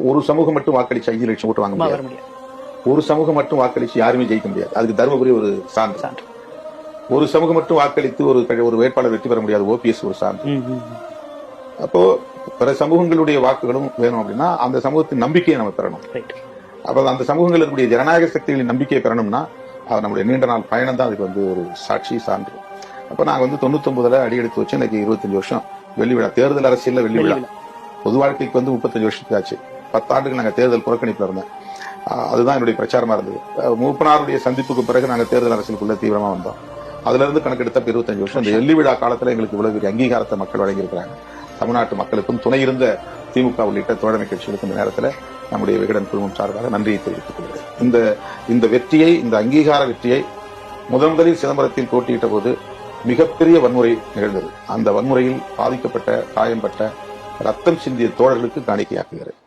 ஒரு சமூகம் மட்டும் வாக்களிச்சு 5 லட்சம் ஓட்டு வாங்க முடியாது. ஒரு சமூகம் மட்டும் வாக்களிச்சு யாருமே ஜெயிக்க முடியாது. அதுக்கு தருமபுரி ஒரு சான்று. ஒரு சமூகம் மட்டும் வாக்களித்து ஒரு வேட்பாளர் வெற்றி பெற முடியாது. ஓபிஎஸ் ஒரு சான்று. அப்போ பிற சமூகங்களுடைய வாக்குகளும் வேணும் அப்படின்னா அந்த சமூகத்தின் நம்பிக்கையை நம்ம பெறணும். அப்ப அந்த சமூகங்களுடைய ஜனநாயக சக்திகளின் நம்பிக்கையை பெறணும்னா நம்முடைய நீண்ட நாள் பயணம் தான் அதுக்கு ஒரு சாட்சி சான்று. அப்ப நாங்க 99ல அடி எடுத்து வச்சு இன்னைக்கு 25 வருஷம் வெள்ளி விழா. தேர்தல் அரசியல்ல வெள்ளி விழா. பொது வாழ்க்கைக்கு 35 வருஷத்துக்கு ஆச்சு. 10 ஆண்டுகள் நாங்க தேர்தல் புறக்கணிப்புல இருந்தேன். அதுதான் என்னுடைய பிரச்சாரமா இருந்தது. மூப்பனாருடைய சந்திப்புக்கு பிறகு நாங்க தேர்தல் அரசியலுக்குள்ள தீவிரமா வந்தோம். அதுல இருந்து கணக்கெடுத்த 25 வருஷம். இந்த வெள்ளி விழா காலத்துல எங்களுக்கு இவ்வளவு பெரிய அங்கீகாரத்தை மக்கள் வழங்கியிருக்கிறாங்க. தமிழ்நாட்டு மக்களுக்கும் துணை இருந்த திமுக உள்ளிட்ட தோழமை கட்சிகளுக்கும் இந்த நேரத்தில் நம்முடைய விகடன் குழுமம் சார்பாக நன்றியை தெரிவித்துக் கொள்கிறேன். இந்த வெற்றியை, இந்த அங்கீகார வெற்றியை முதலில் சிதம்பரத்தில் போட்டியிட்ட போது மிகப்பெரிய வன்முறை நிகழ்ந்தது. அந்த வன்முறையில் பாதிக்கப்பட்ட, காயம்பட்ட, ரத்தம் சிந்திய தோழர்களுக்கு காணிக்கையாக்குகிறேன்.